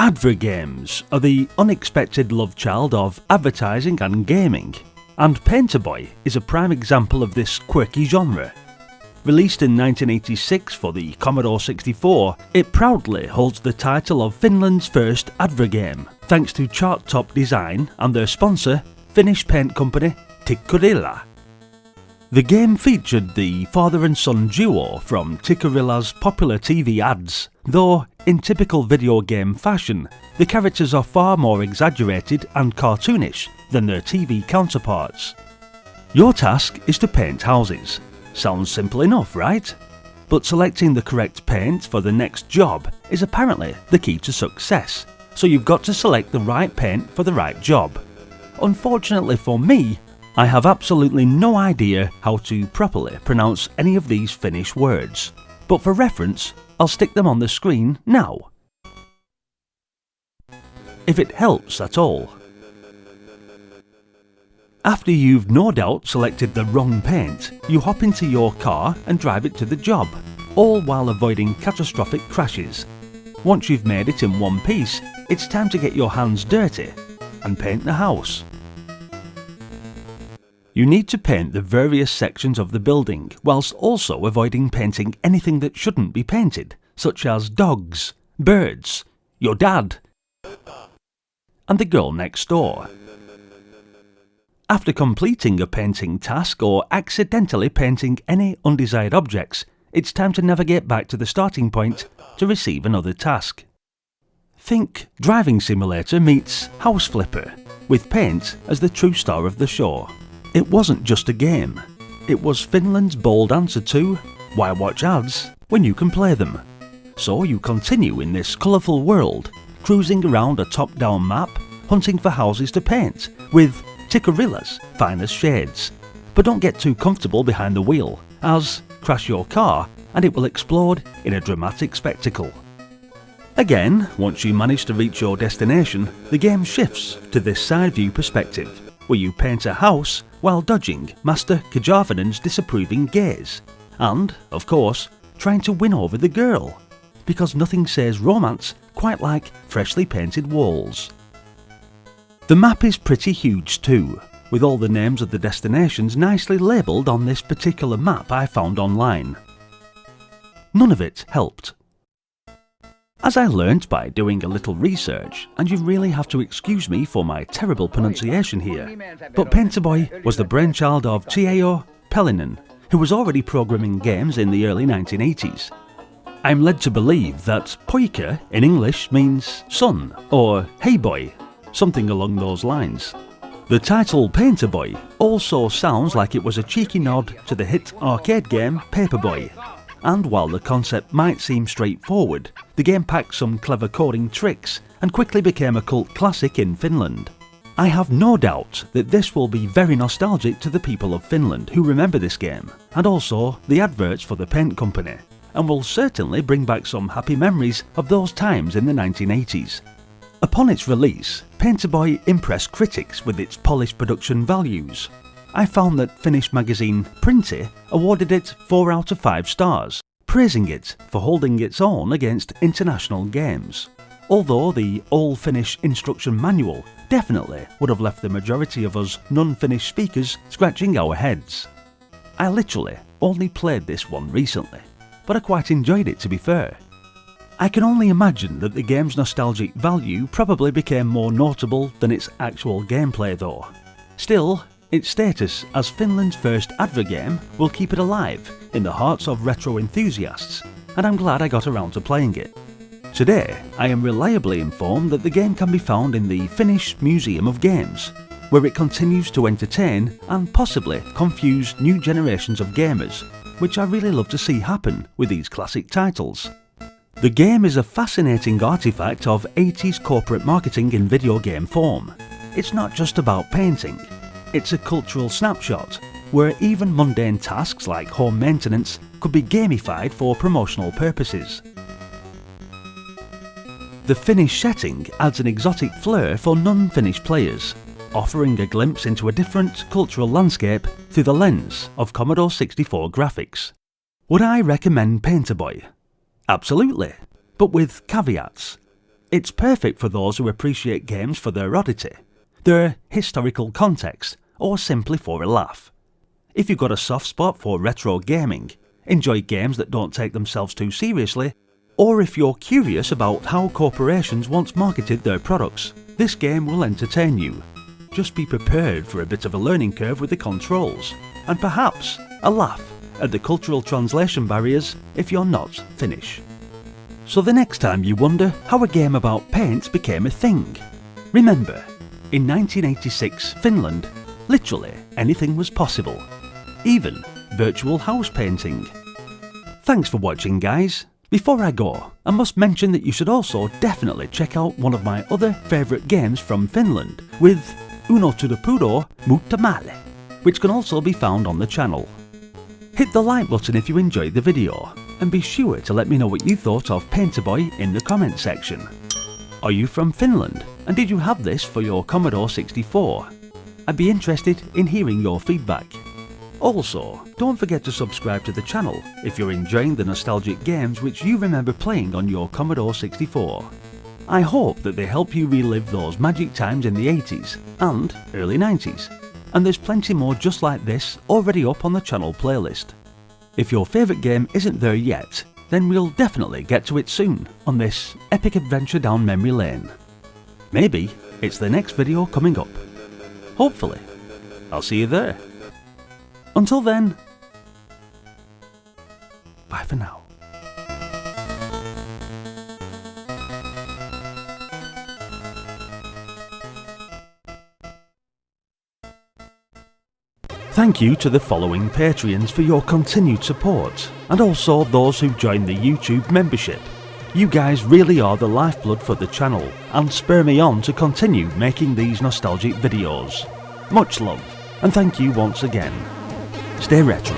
Advergames are the unexpected love child of advertising and gaming, and Painterboy is a prime example of this quirky genre. Released in 1986 for the Commodore 64, it proudly holds the title of Finland's first advergame, thanks to chart-top design and their sponsor, Finnish paint company Tikkurila. The game featured the father and son duo from Tikkurila's popular TV ads, though in typical video game fashion, the characters are far more exaggerated and cartoonish than their TV counterparts. Your task is to paint houses. Sounds simple enough, right? But selecting the correct paint for the next job is apparently the key to success, so you've got to select the right paint for the right job. Unfortunately for me, I have absolutely no idea how to properly pronounce any of these Finnish words, but for reference, I'll stick them on the screen now. If it helps at all. After you've no doubt selected the wrong paint, you hop into your car and drive it to the job, all while avoiding catastrophic crashes. Once you've made it in one piece, it's time to get your hands dirty and paint the house. You need to paint the various sections of the building, whilst also avoiding painting anything that shouldn't be painted, such as dogs, birds, your dad, and the girl next door. After completing a painting task or accidentally painting any undesired objects, it's time to navigate back to the starting point to receive another task. Think Driving Simulator meets House Flipper, with paint as the true star of the show. It wasn't just a game, it was Finland's bold answer to why watch ads when you can play them. So you continue in this colourful world, cruising around a top-down map, hunting for houses to paint, with Tikkurila's finest shades. But don't get too comfortable behind the wheel, as crash your car and it will explode in a dramatic spectacle. Again, once you manage to reach your destination, the game shifts to this side view perspective, where you paint a house while dodging Master Kajavanen's disapproving gaze, and, of course, trying to win over the girl, because nothing says romance quite like freshly painted walls. The map is pretty huge too, with all the names of the destinations nicely labelled on this particular map I found online. None of it helped. As I learnt by doing a little research, and you really have to excuse me for my terrible pronunciation here, but Painterboy was the brainchild of Teo Pellinen, who was already programming games in the early 1980s. I'm led to believe that poika in English means son, or hey boy, something along those lines. The title Painterboy also sounds like it was a cheeky nod to the hit arcade game Paperboy. And while the concept might seem straightforward, the game packed some clever coding tricks and quickly became a cult classic in Finland. I have no doubt that this will be very nostalgic to the people of Finland who remember this game, and also the adverts for the paint company, and will certainly bring back some happy memories of those times in the 1980s. Upon its release, Painterboy impressed critics with its polished production values. I found that Finnish magazine Printti awarded it 4 out of 5 stars, praising it for holding its own against international games. Although the all-Finnish instruction manual definitely would have left the majority of us non-Finnish speakers scratching our heads. I literally only played this one recently, but I quite enjoyed it to be fair. I can only imagine that the game's nostalgic value probably became more notable than its actual gameplay though. Still, its status as Finland's first advergame will keep it alive in the hearts of retro enthusiasts, and I'm glad I got around to playing it. Today, I am reliably informed that the game can be found in the Finnish Museum of Games, where it continues to entertain and possibly confuse new generations of gamers, which I really love to see happen with these classic titles. The game is a fascinating artifact of 80s corporate marketing in video game form. It's not just about painting. It's a cultural snapshot, where even mundane tasks like home maintenance could be gamified for promotional purposes. The Finnish setting adds an exotic flair for non-Finnish players, offering a glimpse into a different cultural landscape through the lens of Commodore 64 graphics. Would I recommend Painterboy? Absolutely, but with caveats. It's perfect for those who appreciate games for their oddity, their historical context, or simply for a laugh. If you've got a soft spot for retro gaming, enjoy games that don't take themselves too seriously, or if you're curious about how corporations once marketed their products, this game will entertain you. Just be prepared for a bit of a learning curve with the controls, and perhaps a laugh at the cultural translation barriers if you're not Finnish. So the next time you wonder how a game about paint became a thing, remember, in 1986 Finland, literally anything was possible, even virtual house painting. Thanks for watching, guys. Before I go, I must mention that you should also definitely check out one of my other favourite games from Finland with Uno to the Pudo Mutta Male, which can also be found on the channel. Hit the like button if you enjoyed the video, and be sure to let me know what you thought of Painterboy in the comment section. Are you from Finland, and did you have this for your Commodore 64? I'd be interested in hearing your feedback. Also, don't forget to subscribe to the channel if you're enjoying the nostalgic games which you remember playing on your Commodore 64. I hope that they help you relive those magic times in the 80s and early 90s, and there's plenty more just like this already up on the channel playlist. If your favourite game isn't there yet, then we'll definitely get to it soon on this epic adventure down memory lane. Maybe it's the next video coming up. Hopefully. I'll see you there. Until then, bye for now. Thank you to the following Patreons for your continued support, and also those who joined the YouTube membership. You guys really are the lifeblood for the channel and spur me on to continue making these nostalgic videos. Much love, and thank you once again. Stay retro.